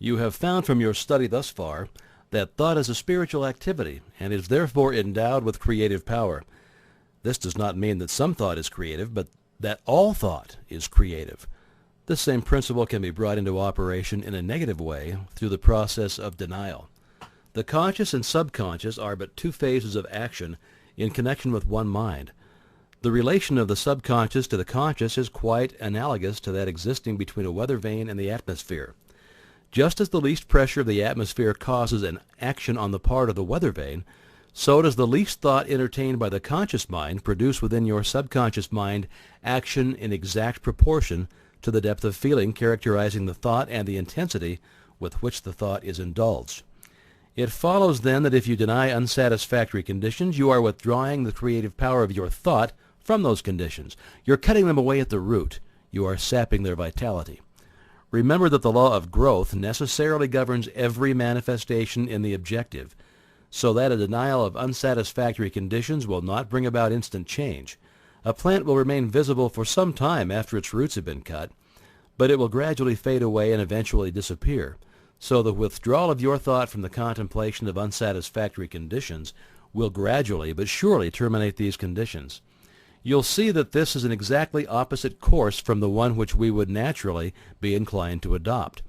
You have found from your study thus far that thought is a spiritual activity and is therefore endowed with creative power. This does not mean that some thought is creative, but that all thought is creative. This same principle can be brought into operation in a negative way through the process of denial. The conscious and subconscious are but two phases of action in connection with one mind. The relation of the subconscious to the conscious is quite analogous to that existing between a weather vane and the atmosphere. Just as the least pressure of the atmosphere causes an action on the part of the weather vane, so does the least thought entertained by the conscious mind produce within your subconscious mind action in exact proportion to the depth of feeling characterizing the thought and the intensity with which the thought is indulged. It follows then that if you deny unsatisfactory conditions, you are withdrawing the creative power of your thought from those conditions. You're cutting them away at the root. You are sapping their vitality. Remember that the law of growth necessarily governs every manifestation in the objective, so that a denial of unsatisfactory conditions will not bring about instant change. A plant will remain visible for some time after its roots have been cut, but it will gradually fade away and eventually disappear. So the withdrawal of your thought from the contemplation of unsatisfactory conditions will gradually but surely terminate these conditions. You'll see that this is an exactly opposite course from the one which we would naturally be inclined to adopt.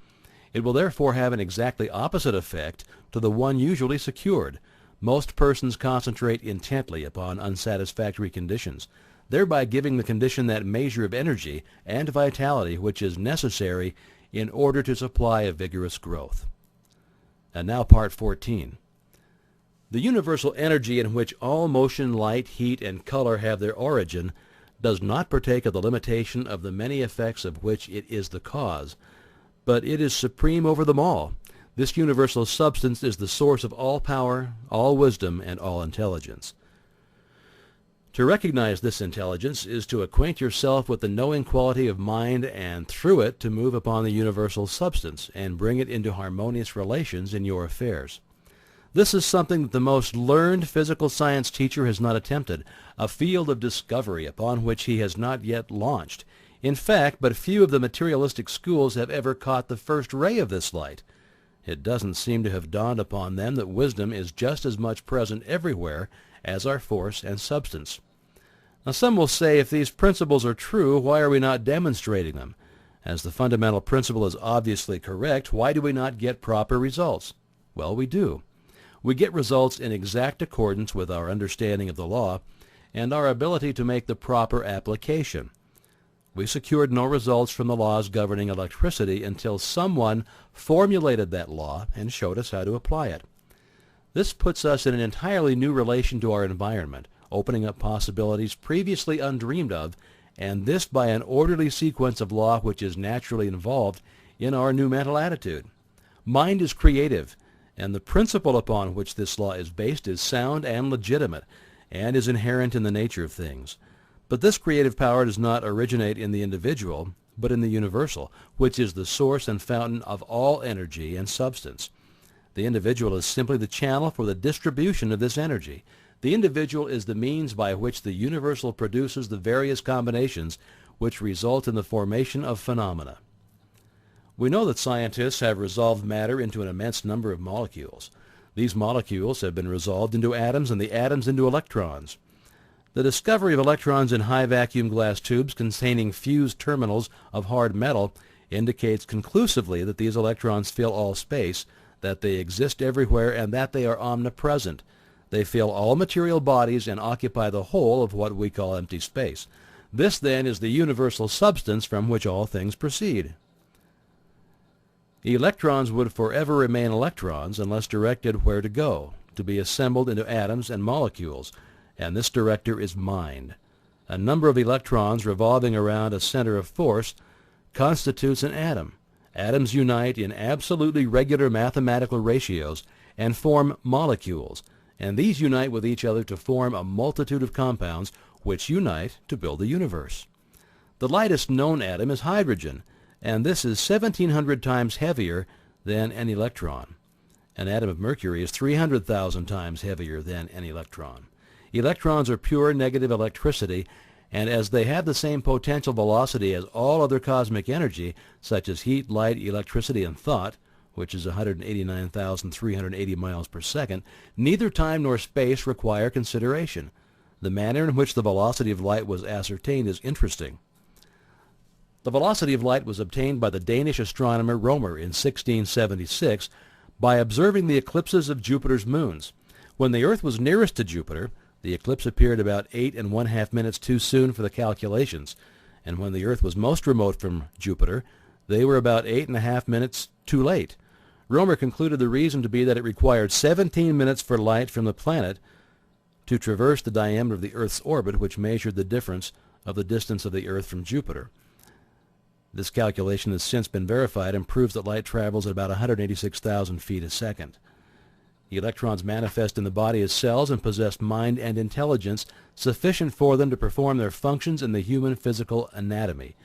It will therefore have an exactly opposite effect to the one usually secured. Most persons concentrate intently upon unsatisfactory conditions, thereby giving the condition that measure of energy and vitality which is necessary in order to supply a vigorous growth. And now part 14. The universal energy in which all motion, light, heat, and color have their origin does not partake of the limitation of the many effects of which it is the cause, but it is supreme over them all. This universal substance is the source of all power, all wisdom, and all intelligence. To recognize this intelligence is to acquaint yourself with the knowing quality of mind, and through it to move upon the universal substance and bring it into harmonious relations in your affairs. This is something that the most learned physical science teacher has not attempted, a field of discovery upon which he has not yet launched. In fact, but few of the materialistic schools have ever caught the first ray of this light. It doesn't seem to have dawned upon them that wisdom is just as much present everywhere as are force and substance. Now some will say, if these principles are true, why are we not demonstrating them? As the fundamental principle is obviously correct, why do we not get proper results? Well, we do. We get results in exact accordance with our understanding of the law and our ability to make the proper application. We secured no results from the laws governing electricity until someone formulated that law and showed us how to apply it. This puts us in an entirely new relation to our environment, opening up possibilities previously undreamed of, and this by an orderly sequence of law which is naturally involved in our new mental attitude. Mind is creative, and the principle upon which this law is based is sound and legitimate, and is inherent in the nature of things. But this creative power does not originate in the individual, but in the universal, which is the source and fountain of all energy and substance. The individual is simply the channel for the distribution of this energy. The individual is the means by which the universal produces the various combinations which result in the formation of phenomena. We know that scientists have resolved matter into an immense number of molecules. These molecules have been resolved into atoms, and the atoms into electrons. The discovery of electrons in high vacuum glass tubes containing fused terminals of hard metal indicates conclusively that these electrons fill all space, that they exist everywhere, and that they are omnipresent. They fill all material bodies and occupy the whole of what we call empty space. This, then, is the universal substance from which all things proceed. Electrons would forever remain electrons unless directed where to go, to be assembled into atoms and molecules, and this director is mind. A number of electrons revolving around a center of force constitutes an atom. Atoms unite in absolutely regular mathematical ratios and form molecules, and these unite with each other to form a multitude of compounds which unite to build the universe. The lightest known atom is hydrogen, and this is 1,700 times heavier than an electron. An atom of mercury is 300,000 times heavier than an electron. Electrons are pure negative electricity, and as they have the same potential velocity as all other cosmic energy, such as heat, light, electricity, and thought, which is 189,380 miles per second, neither time nor space require consideration. The manner in which the velocity of light was ascertained is interesting. The velocity of light was obtained by the Danish astronomer Romer in 1676 by observing the eclipses of Jupiter's moons. When the Earth was nearest to Jupiter, the eclipse appeared about 8½ minutes too soon for the calculations, and when the Earth was most remote from Jupiter, they were about 8½ minutes too late. Romer concluded the reason to be that it required 17 minutes for light from the planet to traverse the diameter of the Earth's orbit, which measured the difference of the distance of the Earth from Jupiter. This calculation has since been verified and proves that light travels at about 186,000 feet a second. The electrons manifest in the body as cells and possess mind and intelligence sufficient for them to perform their functions in the human physical anatomy.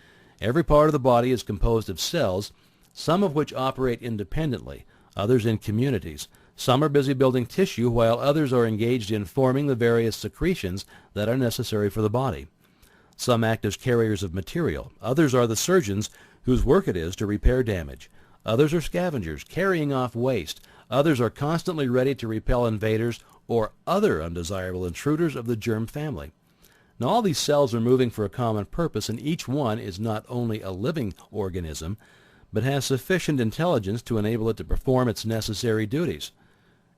Every part of the body is composed of cells, some of which operate independently, others in communities. Some are busy building tissue, while others are engaged in forming the various secretions that are necessary for the body. Some act as carriers of material. Others are the surgeons whose work it is to repair damage. Others are scavengers, carrying off waste. Others are constantly ready to repel invaders or other undesirable intruders of the germ family. Now, all these cells are moving for a common purpose, and each one is not only a living organism, but has sufficient intelligence to enable it to perform its necessary duties.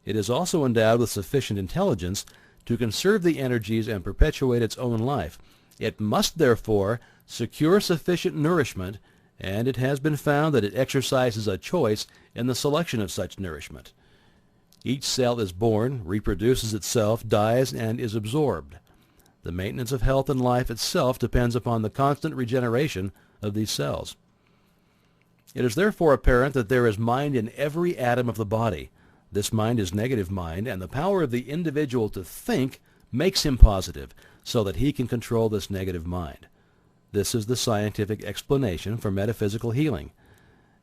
It is also endowed with sufficient intelligence to conserve the energies and perpetuate its own life. It must, therefore, secure sufficient nourishment, and it has been found that it exercises a choice in the selection of such nourishment. Each cell is born, reproduces itself, dies, and is absorbed. The maintenance of health and life itself depends upon the constant regeneration of these cells. It is therefore apparent that there is mind in every atom of the body. This mind is negative mind, and the power of the individual to think makes him positive, so that he can control this negative mind. This is the scientific explanation for metaphysical healing,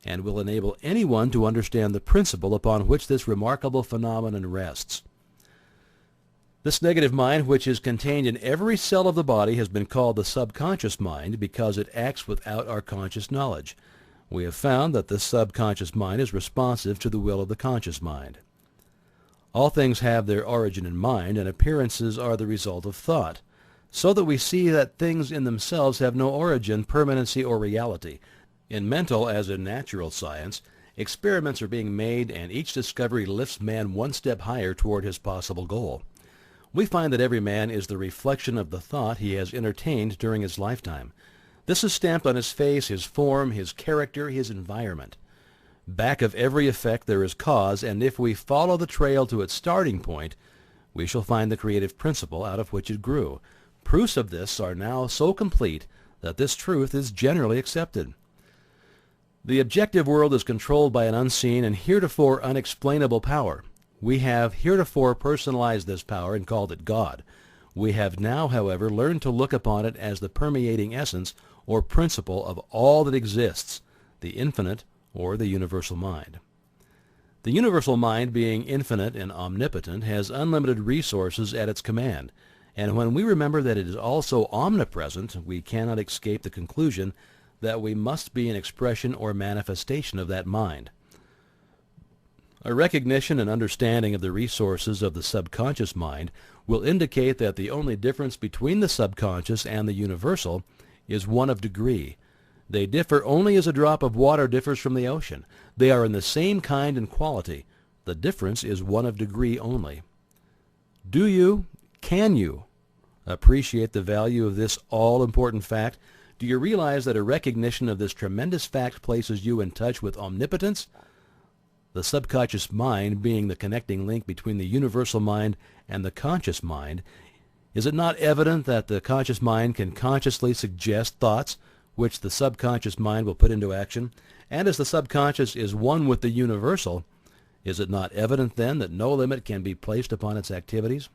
and will enable anyone to understand the principle upon which this remarkable phenomenon rests. This negative mind, which is contained in every cell of the body, has been called the subconscious mind because it acts without our conscious knowledge. We have found that this subconscious mind is responsive to the will of the conscious mind. All things have their origin in mind, and appearances are the result of thought, so that we see that things in themselves have no origin, permanency, or reality. In mental, as in natural science, experiments are being made, and each discovery lifts man one step higher toward his possible goal. We find that every man is the reflection of the thought he has entertained during his lifetime. This is stamped on his face, his form, his character, his environment. Back of every effect there is cause, and if we follow the trail to its starting point, we shall find the creative principle out of which it grew. Proofs of this are now so complete that this truth is generally accepted. The objective world is controlled by an unseen and heretofore unexplainable power. We have heretofore personalized this power and called it God. We have now, however, learned to look upon it as the permeating essence or principle of all that exists, the infinite or the universal mind. The universal mind, being infinite and omnipotent, has unlimited resources at its command, and when we remember that it is also omnipresent, we cannot escape the conclusion that we must be an expression or manifestation of that mind. A recognition and understanding of the resources of the subconscious mind will indicate that the only difference between the subconscious and the universal is one of degree. They differ only as a drop of water differs from the ocean. They are in the same kind and quality. The difference is one of degree only. Can you appreciate the value of this all-important fact? Do you realize that a recognition of this tremendous fact places you in touch with omnipotence? The subconscious mind being the connecting link between the universal mind and the conscious mind, is it not evident that the conscious mind can consciously suggest thoughts which the subconscious mind will put into action? And as the subconscious is one with the universal, is it not evident then that no limit can be placed upon its activities?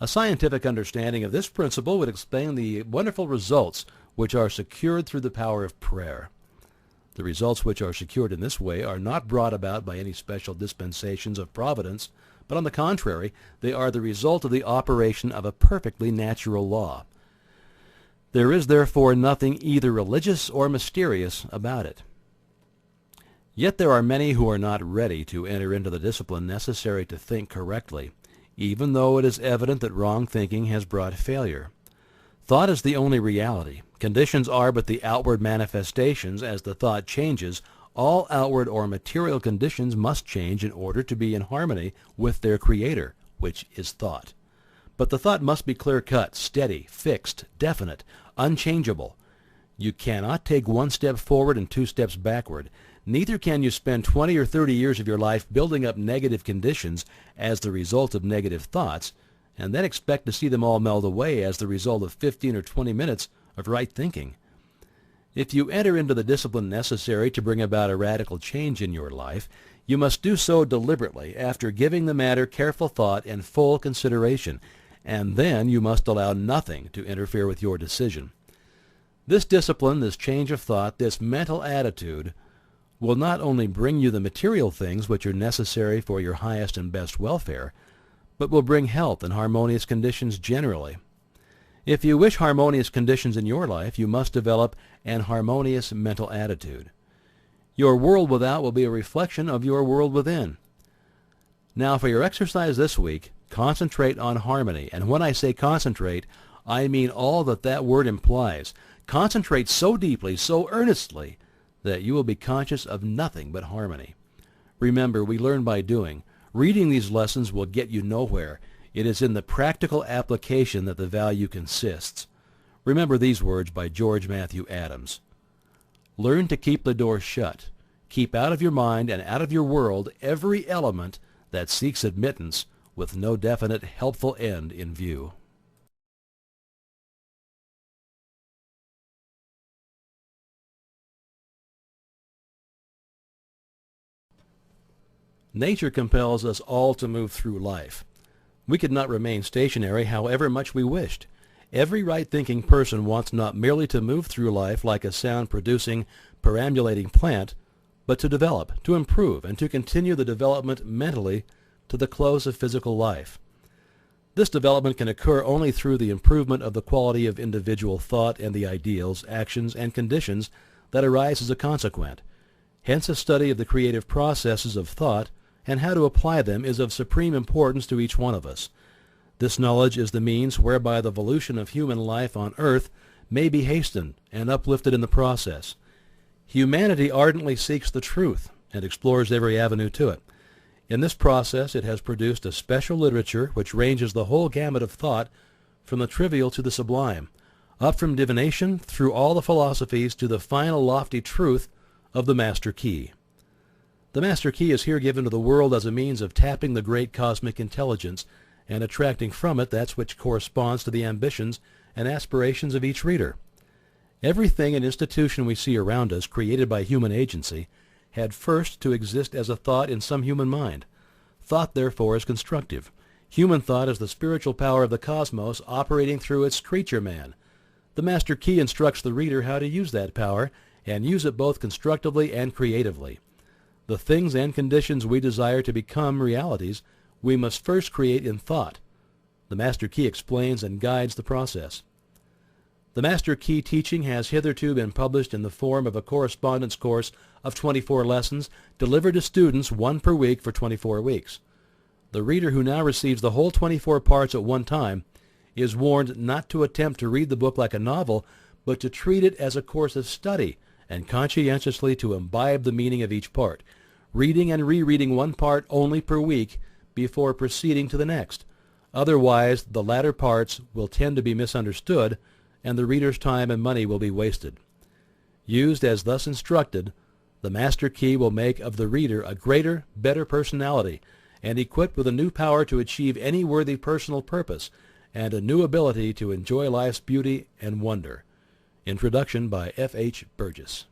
A scientific understanding of this principle would explain the wonderful results which are secured through the power of prayer. The results which are secured in this way are not brought about by any special dispensations of providence, but on the contrary, they are the result of the operation of a perfectly natural law. There is therefore nothing either religious or mysterious about it. Yet there are many who are not ready to enter into the discipline necessary to think correctly, even though it is evident that wrong thinking has brought failure. Thought is the only reality. Conditions are but the outward manifestations. As the thought changes, all outward or material conditions must change in order to be in harmony with their creator, which is thought. But the thought must be clear-cut, steady, fixed, definite, unchangeable. You cannot take one step forward and 2 steps backward. Neither can you spend 20 or 30 years of your life building up negative conditions as the result of negative thoughts, and then expect to see them all melt away as the result of 15 or 20 minutes of right thinking. If you enter into the discipline necessary to bring about a radical change in your life, you must do so deliberately after giving the matter careful thought and full consideration, and then you must allow nothing to interfere with your decision. This discipline, this change of thought, this mental attitude will not only bring you the material things which are necessary for your highest and best welfare, but will bring health and harmonious conditions generally. If you wish harmonious conditions in your life, you must develop an harmonious mental attitude. Your world without will be a reflection of your world within. Now for your exercise this week, concentrate on harmony. And when I say concentrate, I mean all that that word implies. Concentrate so deeply, so earnestly, that you will be conscious of nothing but harmony. Remember, we learn by doing. Reading these lessons will get you nowhere. It is in the practical application that the value consists. Remember these words by George Matthew Adams. Learn to keep the door shut. Keep out of your mind and out of your world every element that seeks admittance with no definite helpful end in view. Nature compels us all to move through life. We could not remain stationary however much we wished. Every right-thinking person wants not merely to move through life like a sound-producing, perambulating plant, but to develop, to improve, and to continue the development mentally to the close of physical life. This development can occur only through the improvement of the quality of individual thought and the ideals, actions, and conditions that arise as a consequent. Hence a study of the creative processes of thought and how to apply them is of supreme importance to each one of us. This knowledge is the means whereby the evolution of human life on earth may be hastened and uplifted in the process. Humanity ardently seeks the truth and explores every avenue to it. In this process it has produced a special literature which ranges the whole gamut of thought from the trivial to the sublime, up from divination through all the philosophies to the final lofty truth of the Master Key. The Master Key is here given to the world as a means of tapping the great cosmic intelligence and attracting from it that which corresponds to the ambitions and aspirations of each reader. Everything and institution we see around us created by human agency had first to exist as a thought in some human mind. Thought, therefore, is constructive. Human thought is the spiritual power of the cosmos operating through its creature man. The Master Key instructs the reader how to use that power, and use it both constructively and creatively. The things and conditions we desire to become realities we must first create in thought. The Master Key explains and guides the process. The Master Key teaching has hitherto been published in the form of a correspondence course of 24 lessons delivered to students, 1 per week for 24 weeks. The reader who now receives the whole 24 parts at one time is warned not to attempt to read the book like a novel, but to treat it as a course of study and conscientiously to imbibe the meaning of each part, reading and rereading 1 part only per week before proceeding to the next. Otherwise, the latter parts will tend to be misunderstood, and the reader's time and money will be wasted. Used as thus instructed, the Master Key will make of the reader a greater, better personality, and equipped with a new power to achieve any worthy personal purpose, and a new ability to enjoy life's beauty and wonder. Introduction by F. H. Burgess.